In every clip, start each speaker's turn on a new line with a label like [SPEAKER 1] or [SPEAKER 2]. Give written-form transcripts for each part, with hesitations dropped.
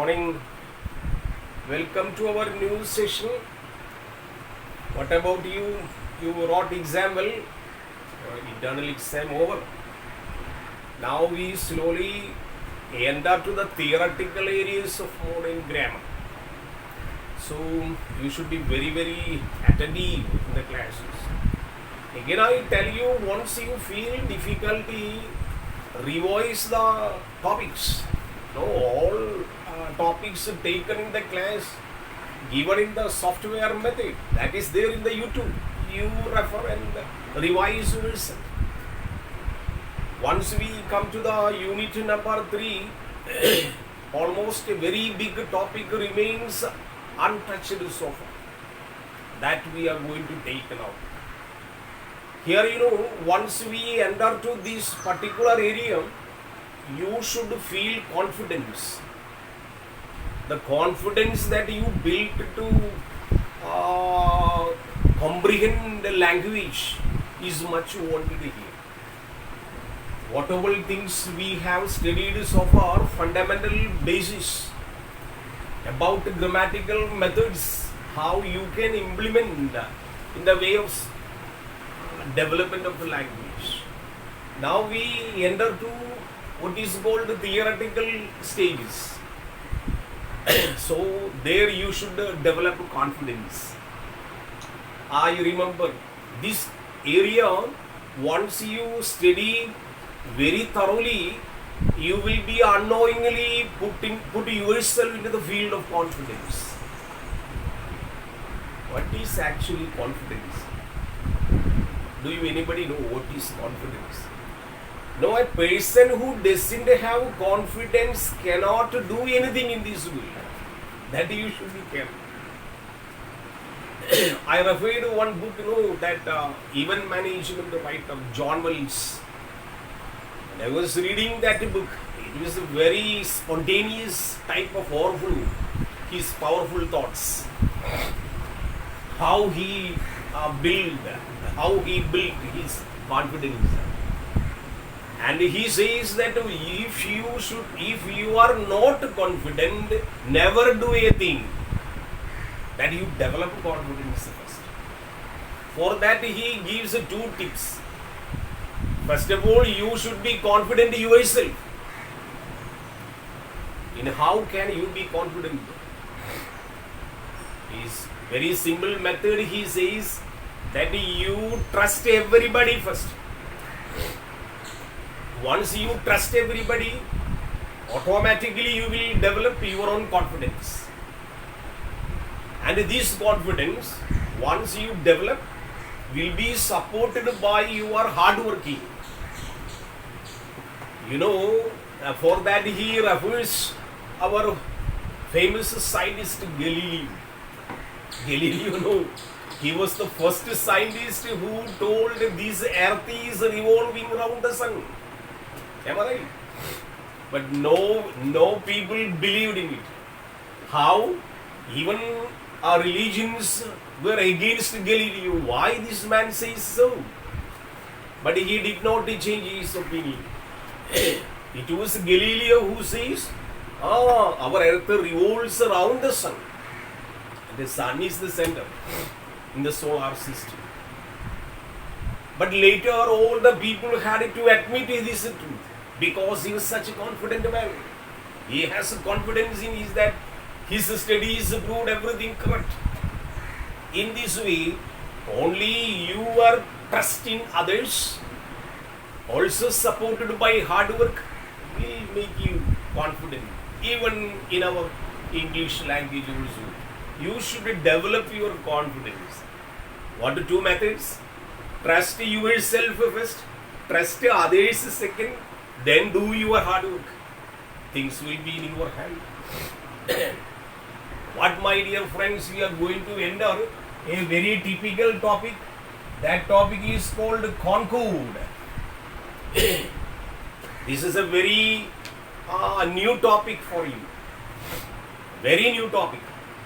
[SPEAKER 1] morning. Welcome to our new session. What about you? You wrote exam well? Your internal exam over. Now we slowly enter to the theoretical areas of modern grammar. So you should be very attentive in the classes. Again, I tell you, once you feel difficulty, revise the topics. No, all topics taken in the class, given in the software method, that is there in the YouTube. You refer and revise yourself. Once we come to the unit number 3, almost a very big topic remains untouched so far. That we are going to take now. Here, once we enter to this particular area, you should feel confidence. The confidence that you built to comprehend the language is much wanted here. Whatever things we have studied so far, fundamental basis about grammatical methods, how you can implement in the way of development of the language. Now we enter to what is called the theoretical stages. So there you should develop confidence. I remember this area, once you study very thoroughly, you will be unknowingly put yourself into the field of confidence. What is actually confidence? Do you anybody know what is confidence? No, a person who doesn't have confidence cannot do anything in this world. That you should be careful. I referred to one book, that Event Management writer John Wells. And I was reading that book. It was a very spontaneous type of his powerful thoughts. How he built his confidence. And he says that if you are not confident, never do a thing. That you develop confidence first. For that he gives 2 tips. First of all, you should be confident in yourself. In how can you be confident? His very simple method, he says that you trust everybody first. Once you trust everybody, automatically you will develop your own confidence. And this confidence, once you develop, will be supported by your hard working. For that he refers our famous scientist Galileo. Galileo, he was the first scientist who told this earth is revolving around the sun. Am I right? But no people believed in it. How? Even our religions were against Galileo. Why this man says so? But he did not change his opinion. It was Galileo who says, our earth revolves around the sun. The sun is the center in the solar system. But later all the people had to admit this truth. Because he was such a confident man. He has confidence in his studies proved everything correct. In this way, only your trust in others, also supported by hard work, will make you confident. Even in our English language also, you should develop your confidence. What are 2 methods? Trust yourself first, trust others second, then do your hard work. Things will be in your hand. What, my dear friends, we are going to enter a very typical topic. That topic is called concord. This is a very new topic for you. Very new topic.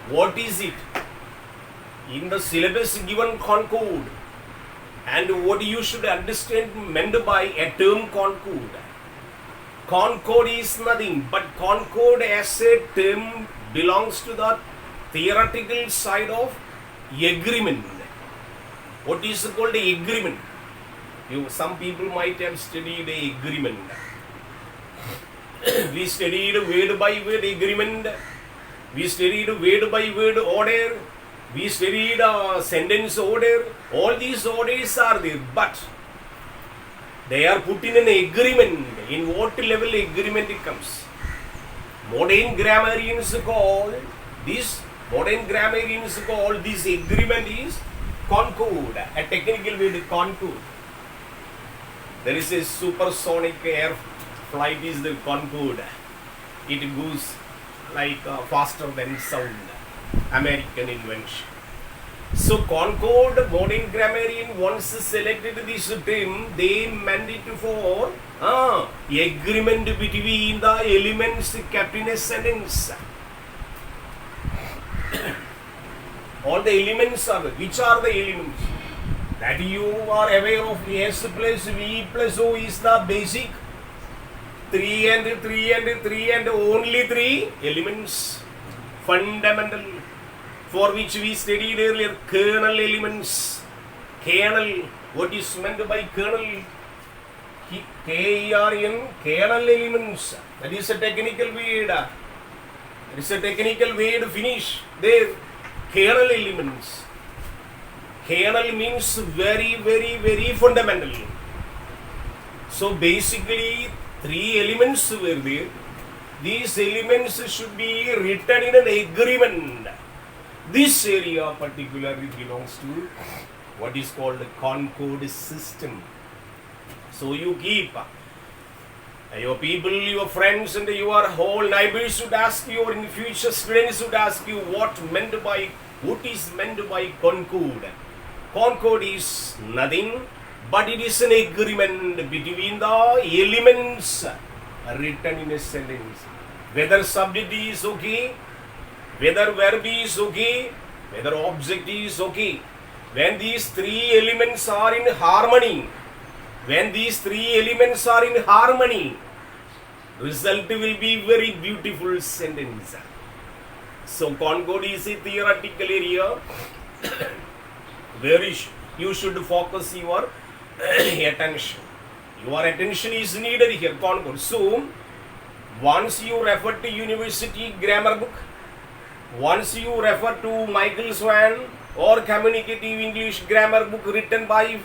[SPEAKER 1] What is it? In the syllabus given concord, and what you should understand meant by a term concord. concord is nothing, but concord as a term belongs to the theoretical side of agreement. What is called agreement? Some people might have studied agreement. We studied word by word agreement. We studied word by word order. We studied sentence order. All these orders are there, but they are put in an agreement. In what level agreement it comes? Modern grammarians call this agreement is concord, a technical word, concord. There is a supersonic air flight is the concord. It goes like faster than sound. American invention. So concord, modern grammarian once selected this term, they meant it for agreement between the elements kept in a sentence. All the elements are, which are the elements? That you are aware of. S plus V plus O is the basic 3 and 3 and 3 and only 3 elements. Fundamental, for which we studied earlier, kernel elements. Kernel, what is meant by kernel? K-E-R-N, kernel elements. That is a technical word. That is a technical word, finish there. Kernel elements. Kernel means very, very, very fundamental. So basically, 3 elements were there. These elements should be written in an agreement. This area particularly belongs to what is called the concord system. So you keep your people, your friends, and your whole neighbors should ask you, or in the future students should ask you what is meant by concord. Concord is nothing, but it is an agreement between the elements written in a sentence. Whether subject is okay, whether verb is okay, whether object is okay. When these 3 elements are in harmony, result will be very beautiful sentence. So concord is a theoretical area where you should focus your attention. Your attention is needed here, concord. So once you refer to university grammar book, once you refer to Michael Swan or communicative English grammar book written by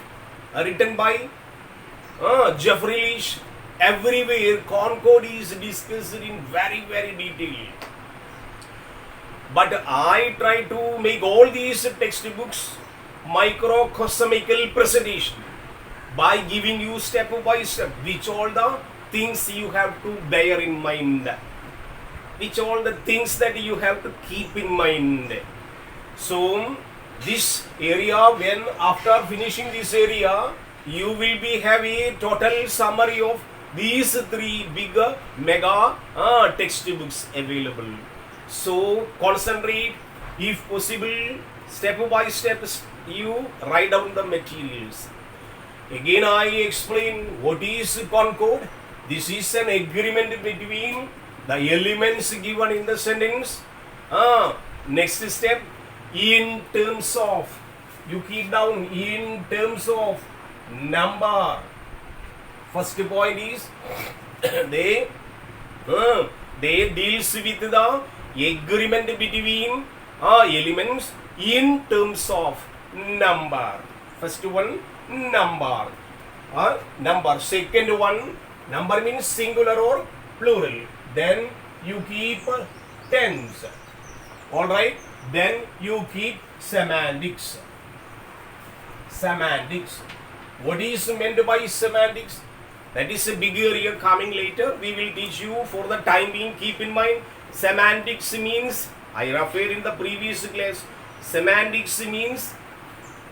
[SPEAKER 1] Jeffrey Leach, everywhere concord is discussed in very, very detail. But I try to make all these textbooks microcosmical presentation by giving you step by step which all the things you have to bear in mind, which all the things that you have to keep in mind. So this area, when after finishing this area, you will be have a total summary of these 3 big mega textbooks available. So concentrate, if possible, step by step you write down the materials. Again I explain what is concord. This is an agreement between the elements given in the sentence. Next step, in terms of, you keep down, in terms of number. First point is they deals with the agreement between elements in terms of number. First one, number. Number. Second one, number means singular or plural. Then you keep tense. Alright. Then you keep semantics. Semantics. What is meant by semantics? That is a big area coming later. We will teach you. For the time being, keep in mind, semantics means, I referred in the previous class, semantics means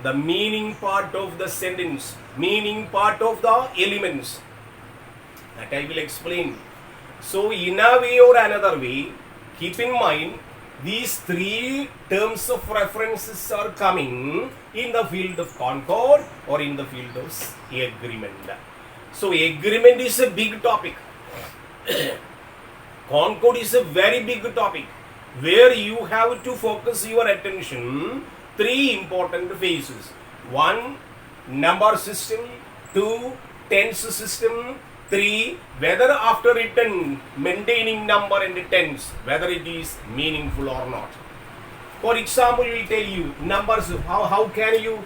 [SPEAKER 1] the meaning part of the sentence, meaning part of the elements. That I will explain. So in a way or another way, keep in mind, these 3 terms of references are coming in the field of concord or in the field of agreement. So agreement is a big topic. Concord is a very big topic where you have to focus your attention. Three important phases. One, number system. Two, tense system. Three, whether after written maintaining number and tense, whether it is meaningful or not. For example, we will tell you numbers. How can you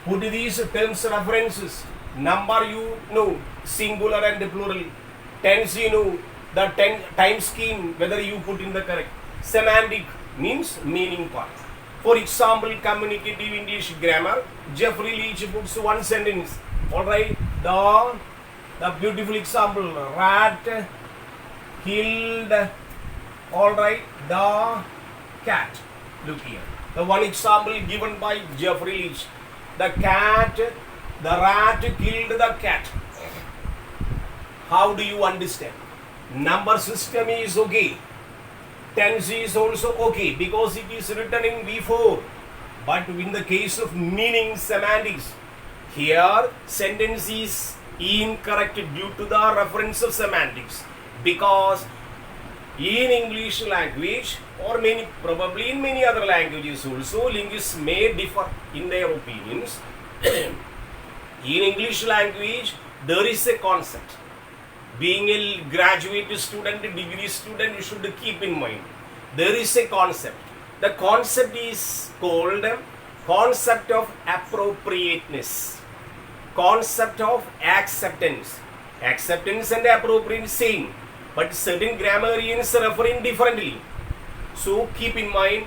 [SPEAKER 1] put these terms references? Number you know, singular and plural. Tense you know, the time scheme, whether you put in the correct. Semantic means meaning part. For example, communicative English grammar, Jeffrey Leach puts one sentence. Alright, the beautiful example, rat killed, alright, the cat. Look here. The one example given by Jeffrey Leach. The rat killed the cat. How do you understand? Number system is okay. Tense is also okay because it is written in V4. But in the case of meaning semantics, here sentence is incorrect due to the reference of semantics, because in English language or probably in many other languages also, linguists may differ in their opinions. In English language, there is a concept. Being a graduate student, degree student, you should keep in mind. There is a concept. The concept is called concept of appropriateness. Concept of acceptance. Acceptance and appropriate same, but certain grammarians refer differently. So keep in mind,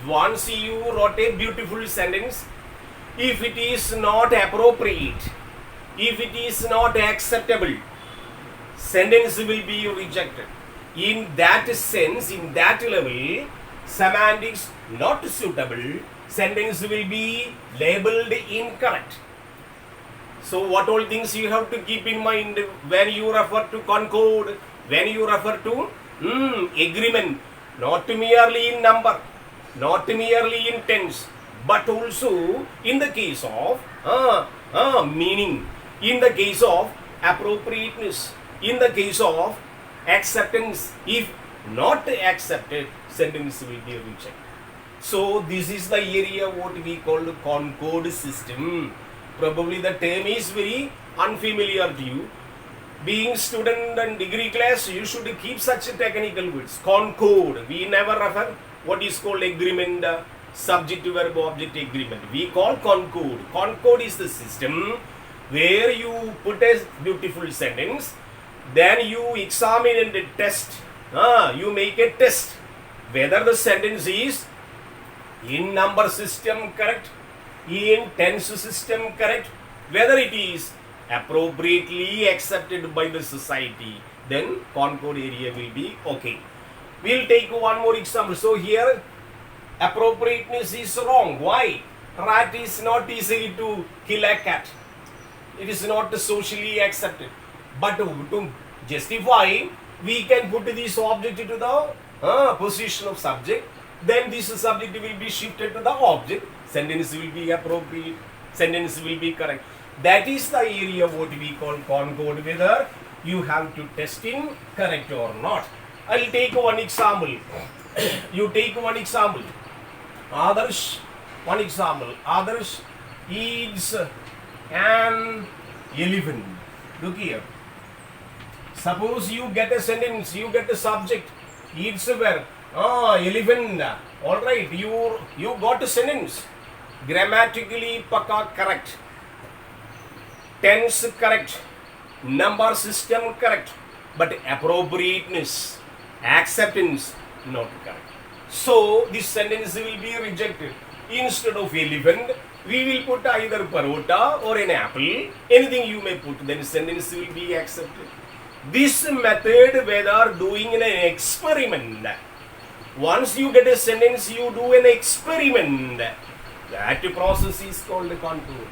[SPEAKER 1] once you wrote a beautiful sentence, if it is not appropriate, if it is not acceptable, sentence will be rejected. In that sense, in that level, semantics not suitable, sentence will be labeled incorrect. So what all things you have to keep in mind when you refer to concord, when you refer to agreement, not merely in number, not merely in tense, but also in the case of meaning, in the case of appropriateness, in the case of acceptance. If not accepted, sentence will be rejected. So this is the area what we call the concord system. Probably the term is very unfamiliar to you. Being student and degree class, you should keep such technical words. Concord, we never refer what is called agreement, subject verb object agreement. We call concord. Concord is the system where you put a beautiful sentence, then you examine and test. You make a test whether the sentence is in number system correct, in tense system correct, whether it is appropriately accepted by the society, then concord area will be okay. We'll take one more example. So here appropriateness is wrong. Why? Rat is not easy to kill a cat. It is not socially accepted. But to justify, we can put this object into the position of subject. Then this subject will be shifted to the object. Sentence will be appropriate. Sentence will be correct. That is the area what we call concord, whether you have to test in correct or not. I'll take one example. You take one example. Others, one example. Others eats an elephant. Look here. Suppose you get a sentence, you get a subject, eats a verb. Elephant. Alright, you got a sentence. Grammatically pakka correct. Tense correct. Number system correct. But appropriateness, acceptance not correct. So this sentence will be rejected. Instead of elephant, we will put either parota or an apple. Anything you may put, then sentence will be accepted. This method, whether doing an experiment, once you get a sentence, you do an experiment. That process is called concord.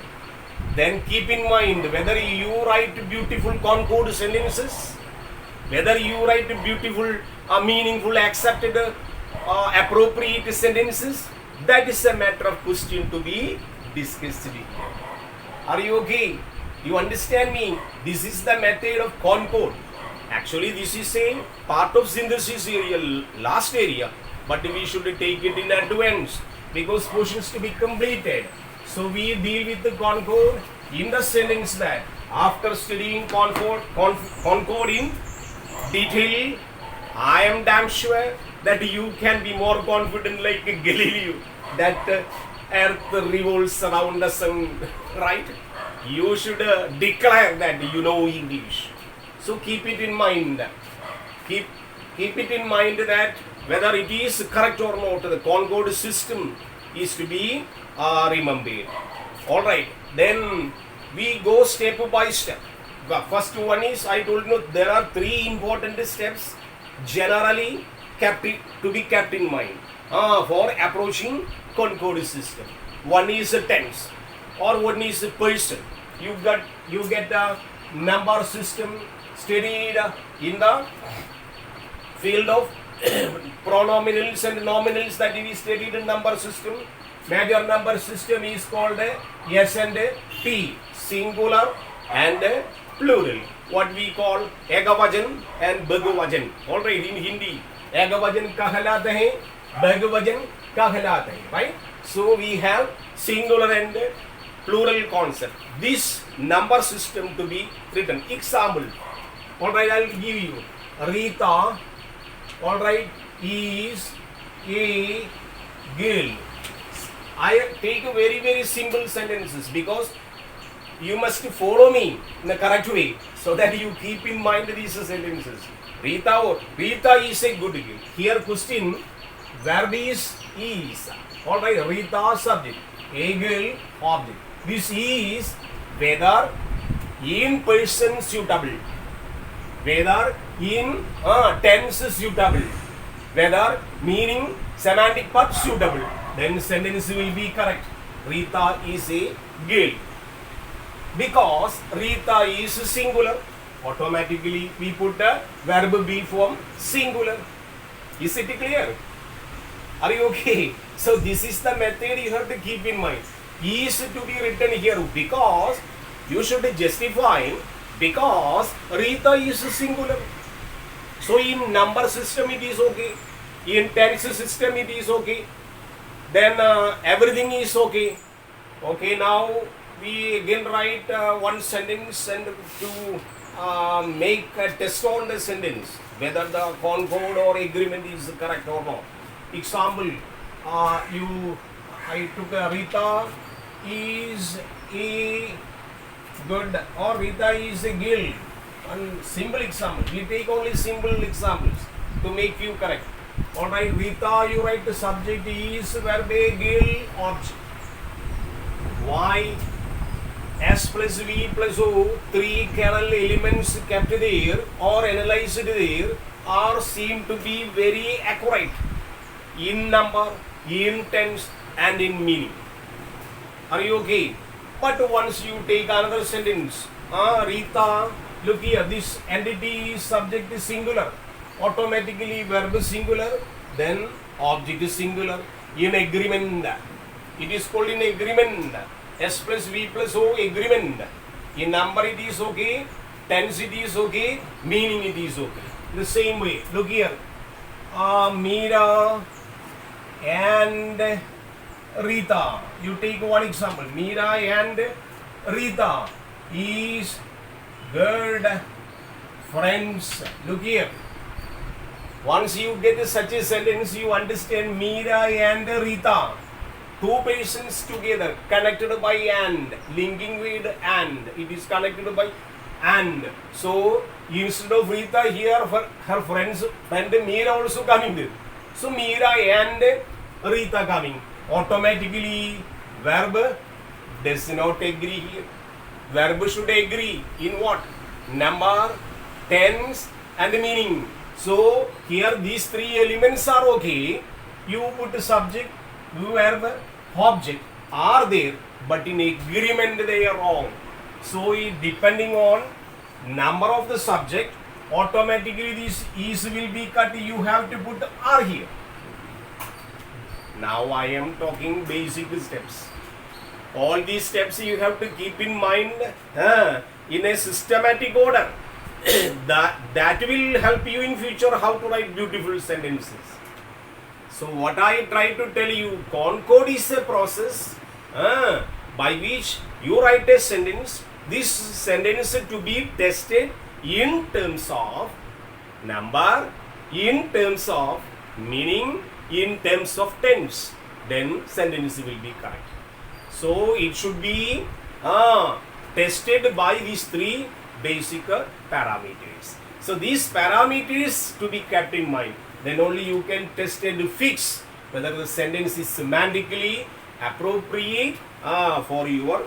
[SPEAKER 1] Then keep in mind whether you write beautiful concord sentences, whether you write beautiful, meaningful, accepted, appropriate sentences. That is a matter of question to be discussed here. Are you okay? You understand me? This is the method of concord. Actually, this is a part of synthesis area, last area, but we should take it in advance because portions to be completed. So we deal with the concord in the sentence that after studying concord in detail, I am damn sure that you can be more confident like Galileo that earth revolves around the sun, right? You should declare that you know English. So keep it in mind. Keep it in mind that whether it is correct or not, the concord system is to be remembered. All right. Then we go step by step. The first one is, I told you there are 3 important steps generally to be kept in mind for approaching concord system. One is a tense, or one is a person. You get a number system studied in the field of pronominals and nominals, that we studied in number system. Major number system is called S and P, singular and plural. What we call Ekavajan and Bahuvachan. Alright, in Hindi, Ekavajan कहलाते हैं, Bahuvachan कहलाते हैं, right? So we have singular and plural concept. This number system to be written. Example. Alright, I'll give you. Rita, alright, is a girl. I take a very simple sentences because you must follow me in the correct way so that you keep in mind these sentences. Rita is a good girl. Here question, verb is. Alright, Rita subject, a girl object. This is whether in person suitable, whether in tense suitable, whether meaning semantic part suitable, then sentence will be correct. Rita is a girl. Because Rita is singular, automatically we put the verb be form singular. Is it clear? Are you okay? So this is the method you have to keep in mind. Is to be written here because you should justify because Rita is singular. So in number system it is okay. In tense system it is okay. Then everything is okay. Okay, now we again write one sentence and to make a test on the sentence whether the concord or agreement is correct or not. Example, I took Rita is a good or Rita is a girl. One simple example. We take only simple examples to make you correct. Alright, Rita, you write the subject is verb a girl object. Why? S plus V plus O, 3 kernel elements kept there or analyzed there are seem to be very accurate in number, in tense and in meaning. Are you okay? But once you take another sentence, Rita, look here, this entity is subject is singular, automatically verb is singular, then object is singular. In agreement, it is called in agreement. S plus V plus O agreement. In number it is okay, tense it is okay, meaning it is okay. The same way, look here, Meera and Rita. You take one example. Meera and Rita is good friends. Look here. Once you get such a sentence, you understand Meera and Rita. 2 persons together, connected by and, linking with and. It is connected by and. So, instead of Rita here, her friend Meera also coming there. So, Meera and Rita coming. Automatically, verb does not agree here. Verb should agree in what? Number, tense and meaning. So, here these 3 elements are okay. You put subject, verb, object are there, but in agreement they are wrong. So, depending on number of the subject, automatically this is will be cut. You have to put are here. Now I am talking basic steps. All these steps you have to keep in mind in a systematic order. that will help you in future how to write beautiful sentences. So what I try to tell you, Concord is a process by which you write a sentence. This sentence to be tested in terms of number, in terms of meaning, in terms of tense. Then sentence will be correct. So it should be tested by these three basic parameters. So these parameters to be kept in mind. Then only you can test and fix whether the sentence is semantically appropriate for your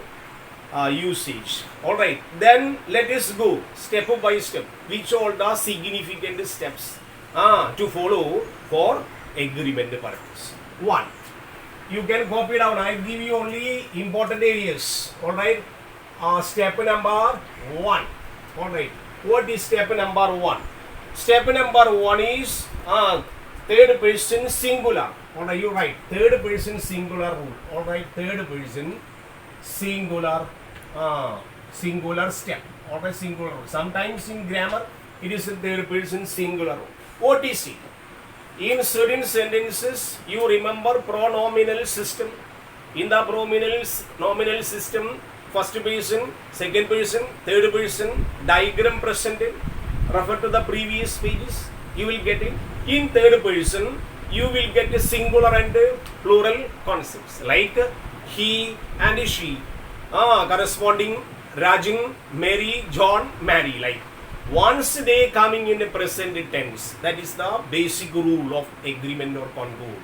[SPEAKER 1] usage. Alright, then let us go step by step. Which all the significant steps to follow for agreement purpose. 1. You can copy down. I give you only important areas. Alright, step number 1. Alright, what is step number 1? Step number 1 is third person singular. Alright, you write third person singular rule. Alright, third person singular singular step. Alright, singular rule. Sometimes in grammar it is a third person singular rule. What is it? In certain sentences you remember pronominal system. In the pronominal system, first person, second person, third person, diagram presented. Refer to the previous pages. You will get it. In third person, you will get a singular and plural concepts like he and she, corresponding Rajin, Mary, John, Mary. Like once they coming in a present tense, that is the basic rule of agreement or concord.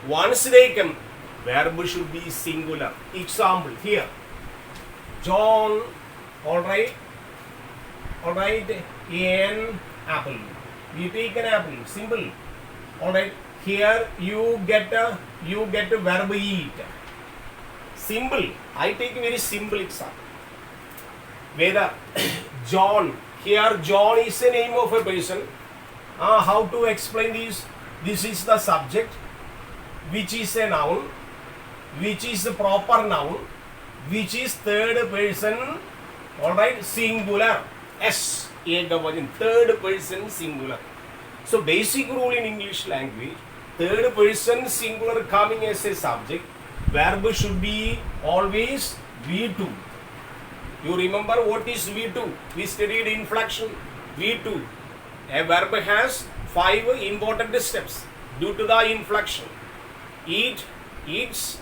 [SPEAKER 1] Once they come, verb should be singular. Example here, John, alright, an apple. You take an apple, simple. Alright, here you get a verb eat. Simple. I take very simple example. Whether John, here John is the name of a person. How to explain this? This is the subject, which is a noun, which is the proper noun, which is third person, alright, singular. S, third person singular. So basic rule in English language, third person singular coming as a subject, verb should be always V2. You remember what is V2? We studied inflection. V2. A verb has 5 important steps due to the inflection. Eat, eats,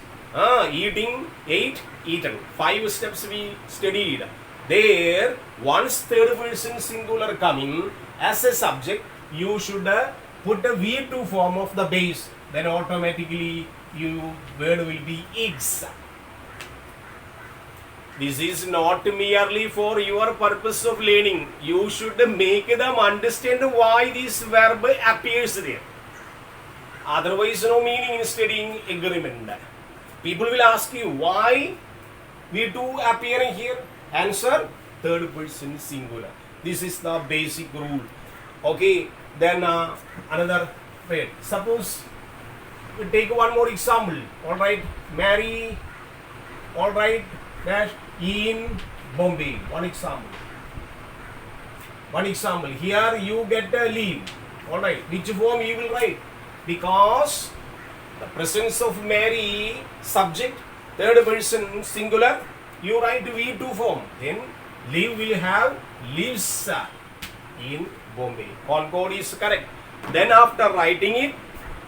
[SPEAKER 1] eating, ate, eaten. 5 steps we studied. There, once third person singular coming as a subject, you should put a V2 form of the base. Then automatically your word will be eggs. This is not merely for your purpose of learning. You should make them understand why this verb appears there. Otherwise, no meaning in studying agreement. People will ask you why V2 appearing here. Answer, third person singular. This is the basic rule. Okay, then another, wait, suppose we take one more example. Alright, Mary, alright, dash, in Bombay. One example. Here you get a leave. Alright, which form you will write? Because the presence of Mary, subject, third person singular, you write V2 form. Then leave will have lives in Bombay. Concord is correct. Then after writing it,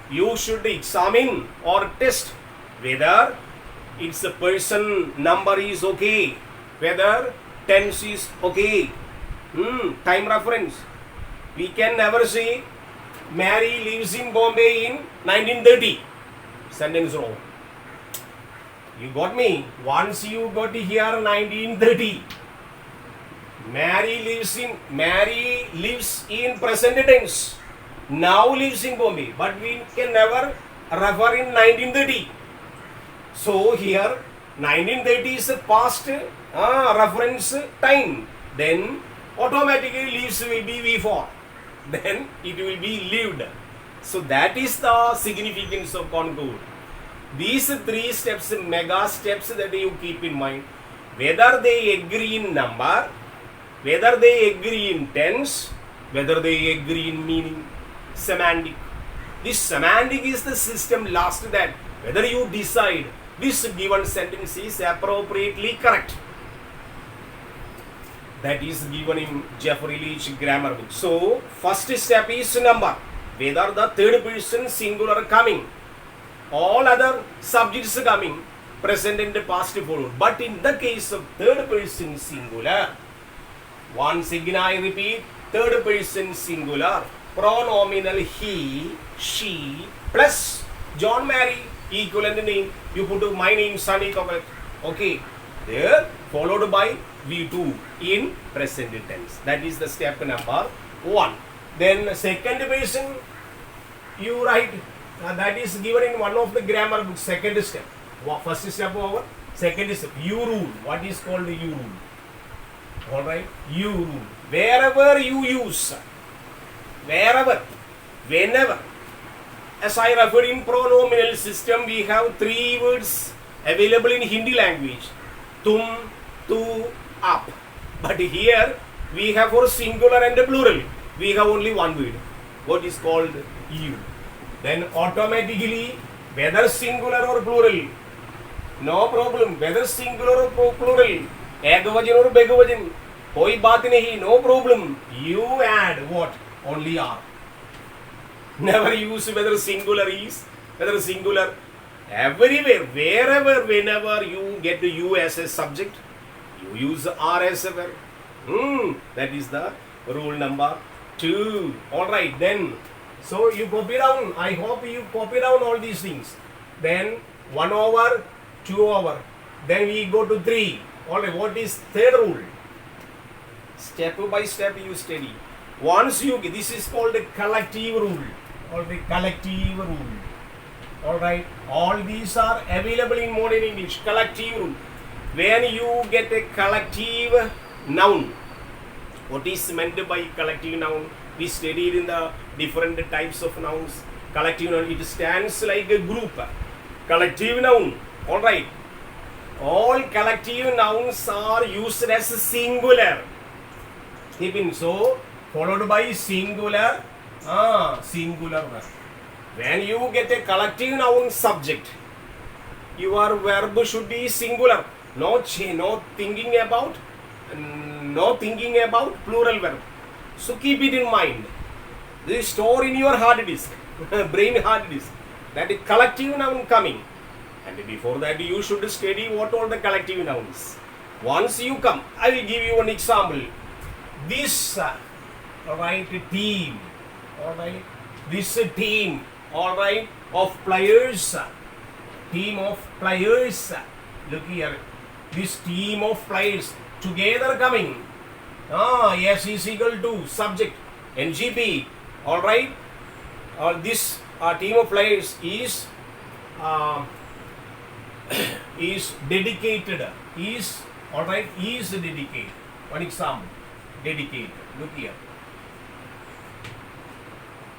[SPEAKER 1] you should examine or test whether its a person number is okay, whether tense is okay. Time reference. We can never say Mary lives in Bombay in 1930. Sentence wrong. You got me? Once you got here 1930. Mary lives in present tense. Now lives in Bombay. But we can never refer in 1930. So here 1930 is a past reference time. Then automatically lives will be V4. Then it will be lived. So that is the significance of concord. These 3 steps, mega steps that you keep in mind. Whether they agree in number, whether they agree in tense, whether they agree in meaning, semantic. This semantic is the system last that whether you decide this given sentence is appropriately correct. That is given in Jeffrey Leach grammar book. So, first step is number. Whether the third person singular coming, all other subjects coming, present and past forward. But in the case of third person singular, once again I repeat, third person singular, pronominal he, she, plus John Mary, equivalent name, you put my name Sunny Kovac. Okay, there followed by V2 in present tense. That is the step number 1. Then second person, you write, that is given in one of the grammar books, second step. First step over, second step, U rule. What is called U rule? Alright, U rule. Wherever you use, wherever, whenever. As I referred in pronominal system, we have 3 words available in Hindi language. Tum, tu, up. But here we have for singular and plural, we have only one word. What is called you. Then automatically, whether singular or plural, no problem. Whether singular or plural, ekavajan or begavajan, koi baat nahi, no problem. You add what? Only are. Never use whether singular is, whether singular. Everywhere, wherever, whenever you get the you as a subject, you use are as a verb. That is the rule number 2. Alright, then. So you copy down. I hope you copy down all these things. Then 1 over, 2 over. Then we go to 3. Alright, what is third rule? Step by step you study. Once you, this is called a collective rule. Or the collective rule. Alright, all these are available in modern English. Collective rule. When you get a collective noun, what is meant by collective noun? We studied in the different types of nouns. Collective noun, it stands like a group. Collective noun, alright. All collective nouns are used as singular. Keep in, so followed by singular, singular verb. When you get a collective noun subject, your verb should be singular. No thinking about plural verb. So keep it in mind. This store in your hard disk, brain hard disk. That is collective noun coming. And before that you should study what all the collective nouns. Once you come, I will give you an example. This alright, team. Alright. This team, alright, of players. Team of players. Look here. This team of players together coming. S is equal to subject NGP. Alright. This team of players is dedicated. Is alright. Is dedicated. One example. Dedicated. Look here.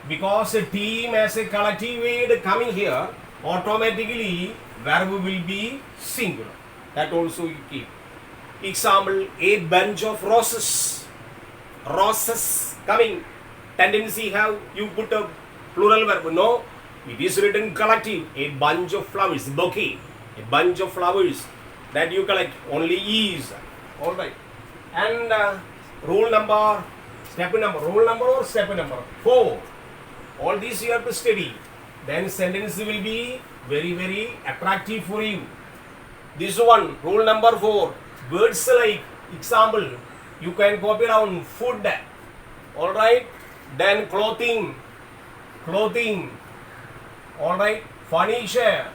[SPEAKER 1] Because a team as a collective word coming here, automatically verb will be singular. That also you keep. Example, a bunch of roses. Roses coming. Tendency have you put a plural verb. No, it is written collective. A bunch of flowers, bouquet. A bunch of flowers that you collect. Only is. Alright. And rule number 4. All these you have to study. Then sentence will be very, very attractive for you. This one, rule number 4. Words like, example, you can copy down food. Alright. Then clothing. Alright. Furniture.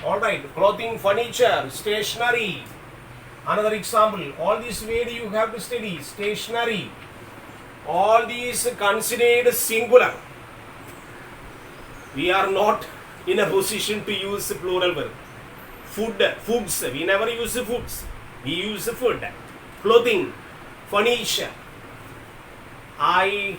[SPEAKER 1] Alright. Clothing, furniture, stationery. Another example. All these words you have to study. Stationery. All these considered singular. We are not in a position to use plural verb. Foods. We never use foods. We use food. Clothing. Furniture. I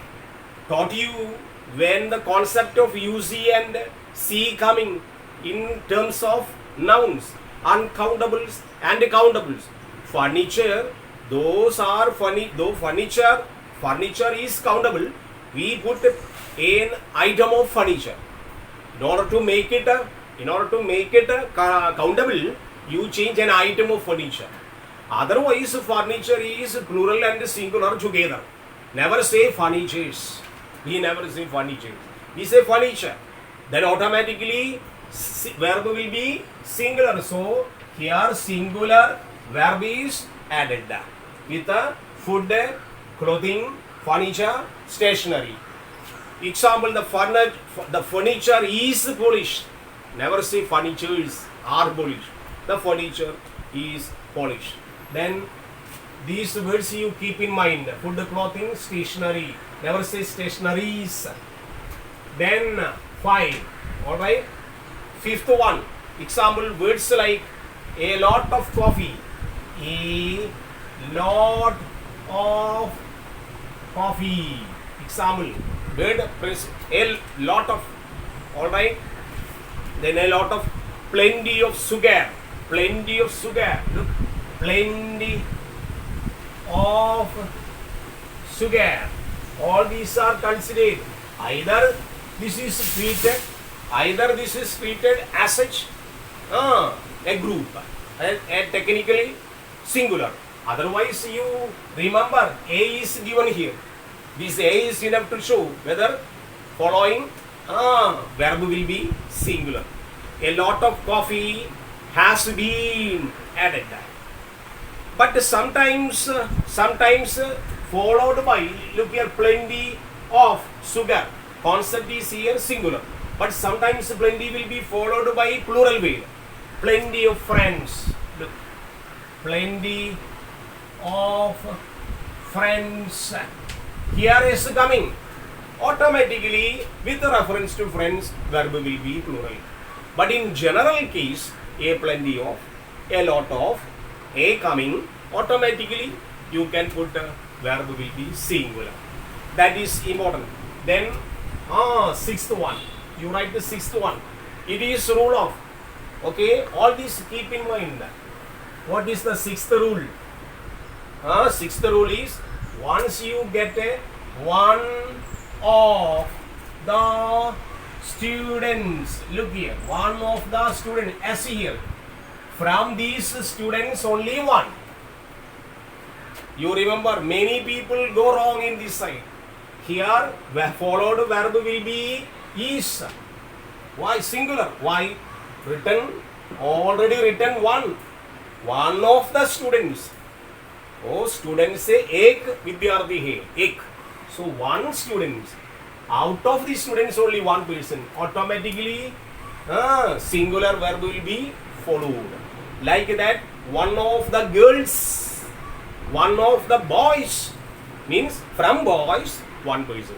[SPEAKER 1] taught you when the concept of UC and C coming in terms of nouns, uncountables and countables. furniture, those are funny. Though furniture is countable, we put an item of furniture. In order to make it countable, you change an item of furniture. Otherwise, furniture is plural and singular together. Never say furnitures. We never say furniture. We say furniture. Then automatically verb will be singular. So here singular verb is added with food, clothing, furniture, stationery. Example, the furniture is polished. Never say furnitures are polished. The furniture is polished. Then these words you keep in mind. Food, clothing, stationery. Never say stationaries. Then 5. Alright. Fifth one. Example, words like a lot of coffee. A lot of coffee. Example, word a lot of. Alright. Then a lot of, plenty of sugar. Plenty of sugar. Look. Plenty of sugar. All these are considered. Either this is treated as such a group, and technically singular. Otherwise, you remember A is given here. This A is enough to show whether following verb will be singular. A lot of coffee has been added. But sometimes followed by, look here, plenty of sugar. Concept is here singular. But sometimes plenty will be followed by plural word. Plenty of friends. Look. Plenty of friends. Here is coming. Automatically, with reference to friends, verb will be plural. But in general case, a plenty of, a lot of, a coming, automatically you can put verb will be singular. That is important. Then sixth one. You write the sixth one. It is rule of. Okay, all these keep in mind. What is the sixth rule? Sixth rule is, once you get one of the students, look here, one of the students, S here, from these students only one. You remember, many people go wrong in this side. Here followed verb will be is. Why singular? Why? Already written one. One of the students. Oh, students say ek vidyarthi hai. Ek. So one student. Out of the students only one person. Automatically singular verb will be followed. Like that, one of the girls, one of the boys, means from boys, one person.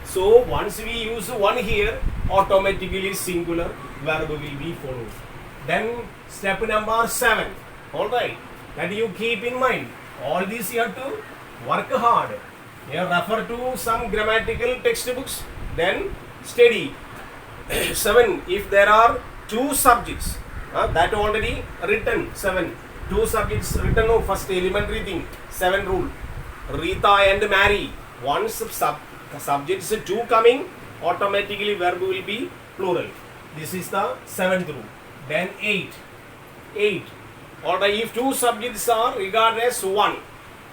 [SPEAKER 1] So once we use one here, automatically singular verb will be followed. Then step number 7. Alright, that you keep in mind. All these you have to work hard. You refer to some grammatical textbooks, then study. 7. If there are 2 subjects, that already written. 7. 2 subjects written. No, first elementary thing. 7 rule. Rita and Mary. Once subjects 2 coming, automatically verb will be plural. This is the 7th rule. Then 8. 8. Alright, if 2 subjects are regarded as 1.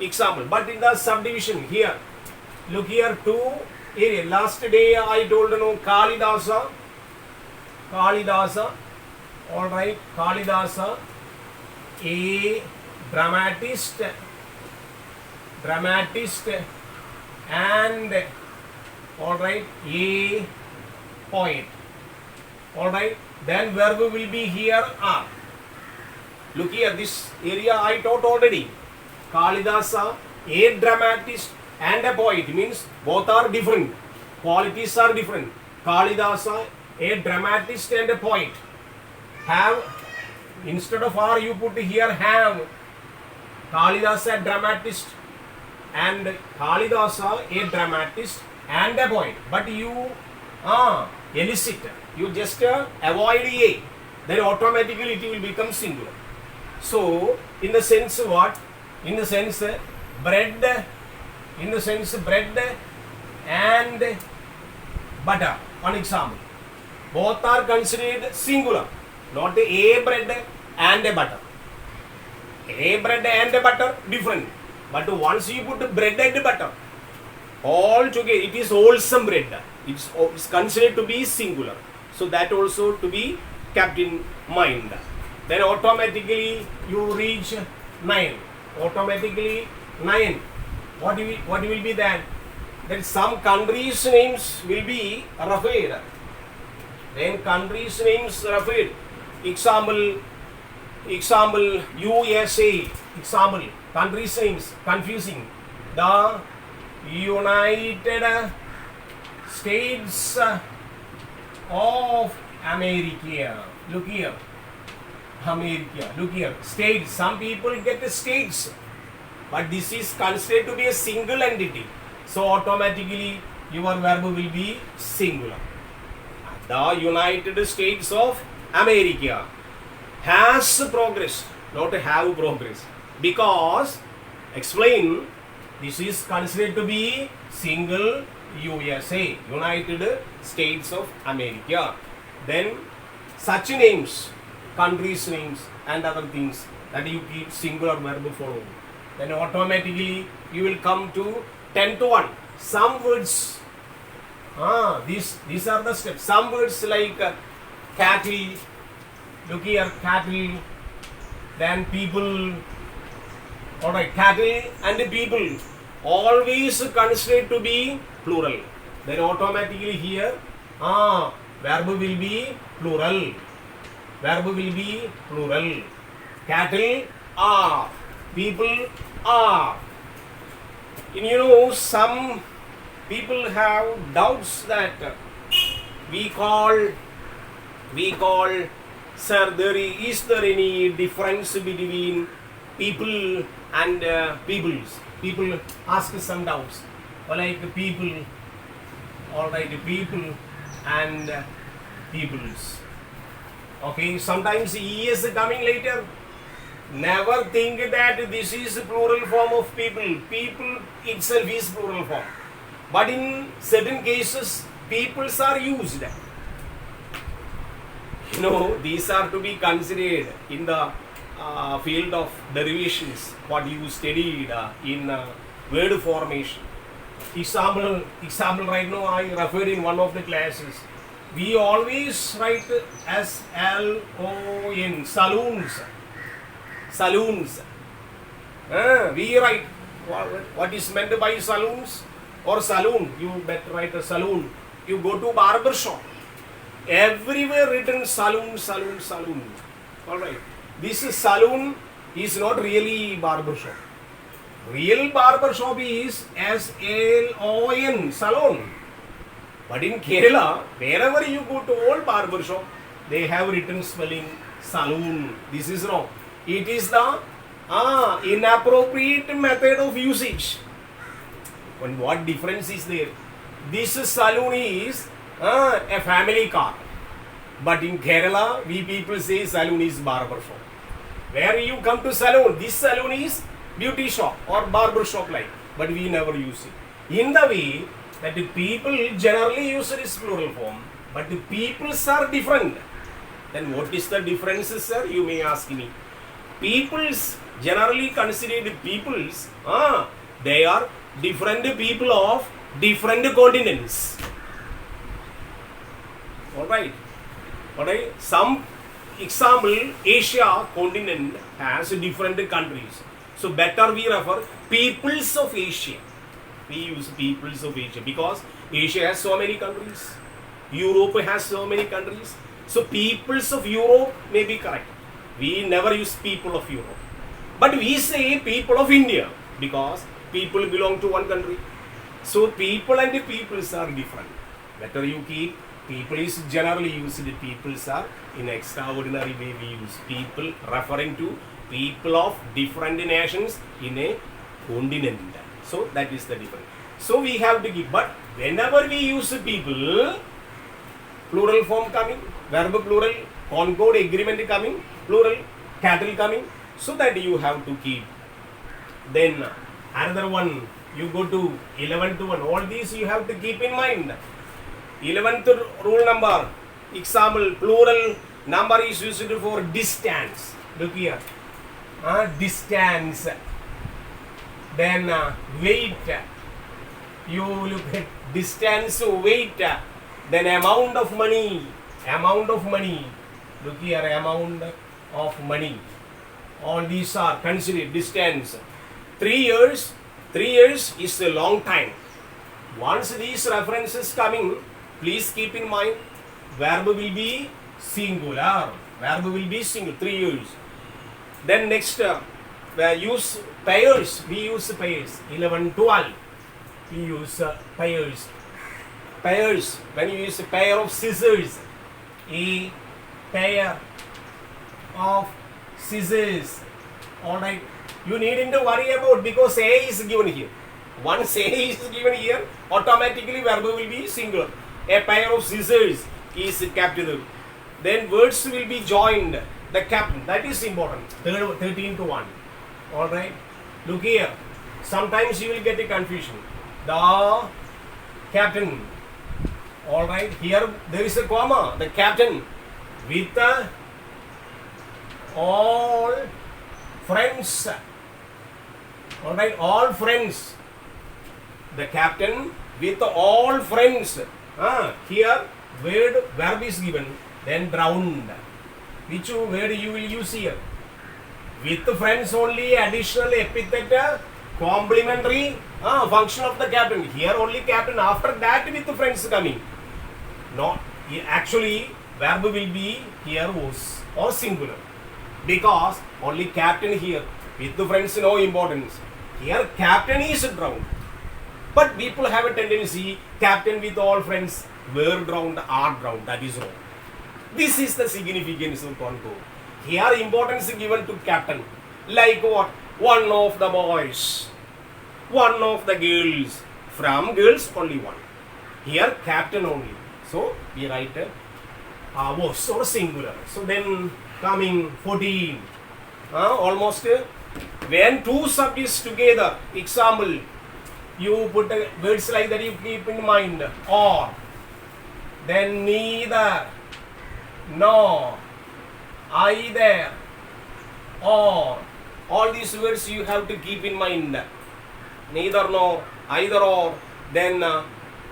[SPEAKER 1] Example. But in the subdivision here, look here, 2 area. Last day I told Kalidasa. Alright, Kalidasa, a dramatist, and alright, a poet. Alright, then verb will be here are. Look here, this area I taught already. Kalidasa, a dramatist and a poet, means both are different. Qualities are different. Kalidasa, a dramatist and a poet. Have, instead of are you put here have. Kalidasa, a dramatist, and Kalidasa, a dramatist and a poet. But you elicit, you just avoid a, then automatically it will become singular. So In the sense what? In the sense bread, in the sense bread and butter. One example. Both are considered singular, not a bread and a butter. A bread and a butter different. But once you put bread and butter, all together it is wholesome bread. It's considered to be singular. So that also to be kept in mind. Then automatically you reach 9. Automatically 9. What will be then? Then some countries' names will be referred. Then countries' names referred. Example USA. Example countries' names confusing. The United States of America. Look here. America. Look here. States. Some people get the states. But this is considered to be a single entity. So automatically your verb will be singular. The United States of America has progressed, not have progressed. Because, explain, this is considered to be single USA, United States of America. Then such names, countries' names and other things that you keep singular verb follow. Then automatically you will come to 10 to 1. Some words, these are the steps. Some words like cattle, look here, cattle, then people, alright, cattle and people, always considered to be plural. Then automatically here, verb will be plural. Verb will be plural. Cattle are, people are. And some people have doubts that we call, sir, is there any difference between people and peoples? People ask some doubts. Like people, alright, people and peoples. Okay, sometimes E is coming later. Never think that this is plural form of people. People itself is plural form. But in certain cases, peoples are used. These are to be considered in the field of derivations, what you studied in word formation. Example right now I referred in one of the classes. We always write as L-O-N, saloons. Saloons. We write what is meant by saloons or saloon. You better write a saloon. You go to barber shop. Everywhere written saloon, saloon, saloon. Alright. This saloon is not really barber shop. Real barber shop is S-L-O-N, salon. But in Kerala, wherever you go to old barber shop, they have written spelling saloon. This is wrong. It is the inappropriate method of usage. And what difference is there? This saloon is a family car. But in Kerala, we people say saloon is barber shop. Where you come to saloon, this saloon is beauty shop or barber shop like. But we never use it. In the way that the people generally use this plural form, but the peoples are different. Then what is the difference, sir? You may ask me. Peoples, generally considered peoples, they are different people of different continents. Alright. Some example, Asia continent has different countries. So better we refer peoples of Asia. We use peoples of Asia because Asia has so many countries. Europe has so many countries. So peoples of Europe may be correct. We never use people of Europe. But we say people of India because people belong to one country. So people and the peoples are different. Better you keep people is generally used. Peoples are in extraordinary way we use people referring to people of different nations in a continent. So that is the difference. So we have to give. But whenever we use people, plural form coming, verb plural, concord agreement coming, plural, cattle coming. So that you have to keep. Then another one, you go to 11th one. All these you have to keep in mind. 11th rule number, example, plural number is used for distance. Look here, distance. Then weight, you look at distance, weight. Then amount of money, look here, amount of money. All these are considered distance. 3 years is a long time. Once these references coming, please keep in mind, verb will be singular. 3 years. Then next, use pairs. We use pairs. 11, 12. We use pairs. Pairs. When you use a pair of scissors, a pair of scissors. All right. You needn't to worry about, because A is given here. Once A is given here, automatically verb will be singular. A pair of scissors is captive. Then words will be joined. The captain. That is important. 13 to 1. All right. Look here. Sometimes you will get a confusion. The captain. All right. Here there is a comma. The captain with all friends. All right. All friends. The captain with all friends. Here verb is given. Then drowned. Which word you will use here? With friends only, additional epithet, complementary function of the captain. Here only captain. After that with friends coming. No, actually verb will be here was or singular, because only captain here. With the friends, no importance. Here captain is drowned. But people have a tendency, captain with all friends were drowned, are drowned. That is wrong. This is the significance of contour. Here importance given to captain. Like what? One of the boys, one of the girls. From girls only one. Here captain only. So we write was or singular. So then coming 14. Almost when two subjects together. Example, you put words like that, you keep in mind. Or, then neither, nor, either, or. All these words you have to keep in mind. Neither, nor, either, or. Then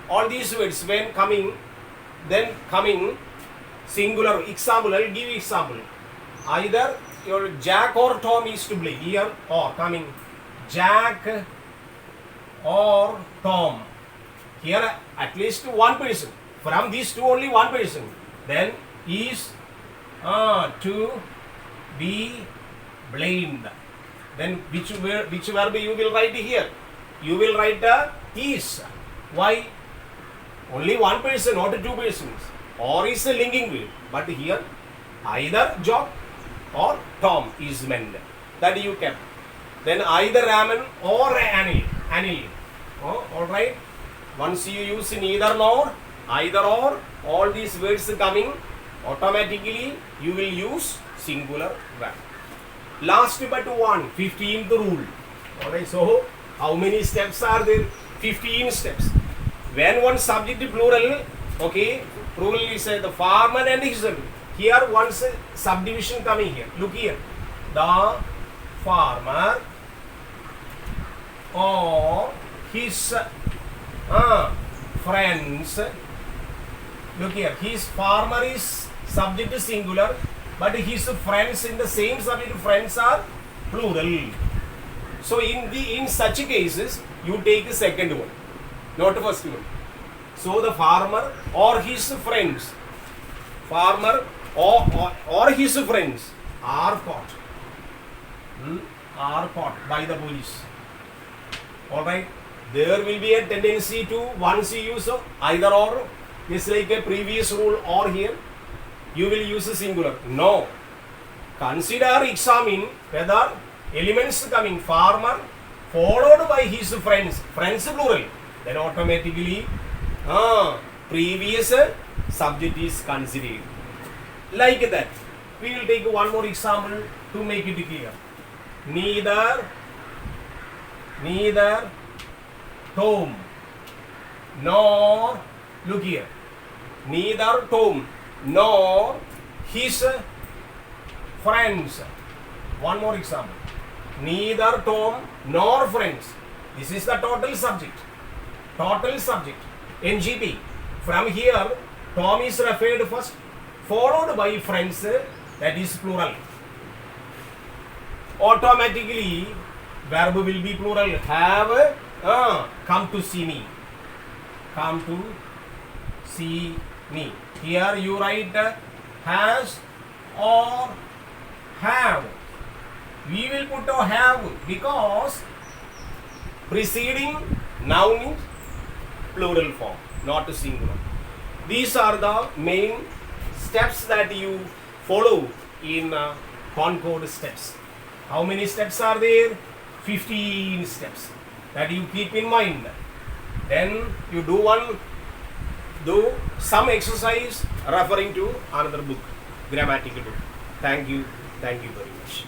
[SPEAKER 1] all these words when coming, then coming singular. Example, I will give example. Either your Jack or Tom is to blame. Here or coming Jack or Tom. Here at least one person. From these two only one person. Then is to be blamed. Then which verb you will write here? You will write is. Why? Only one person, not two persons. Or is a linking word. But here either Jock or Tom is meant. That you kept. Then either Raman or Anil. Alright. Once you use neither nor, either or, all these words coming, automatically you will use singular verb. Last but one, 15th rule. Alright, so how many steps are there? 15 steps. When one subject plural, okay, plural is the farmer and his servant. Here once subdivision coming here. Look here. The farmer or his friends. Look here. His farmer is subject is singular, but his friends in the same subject friends are plural. So in such cases you take the second one, not the first one. So the farmer or his friends, farmer or his friends are caught. Are caught by the police. Alright. There will be a tendency to once you use either or, just like a previous rule, or here you will use a singular. No. Consider, examine whether elements coming farmer followed by his friends, friends plural, then automatically previous subject is considered. Like that. We will take one more example to make it clear. neither Tom nor, look here, neither Tom nor his friends. One more example. Neither Tom nor friends. This is the total subject. Total subject. NGP. From here, Tom is referred first, followed by friends, that is plural. Automatically, verb will be plural. Have come to see me. Come to see me. Here you write has or have. We will put a have because preceding noun in plural form, not singular. These are the main steps that you follow in Concord steps. How many steps are there? 15 steps that you keep in mind. Then you do some exercise referring to another book, grammatical book. Thank you very much.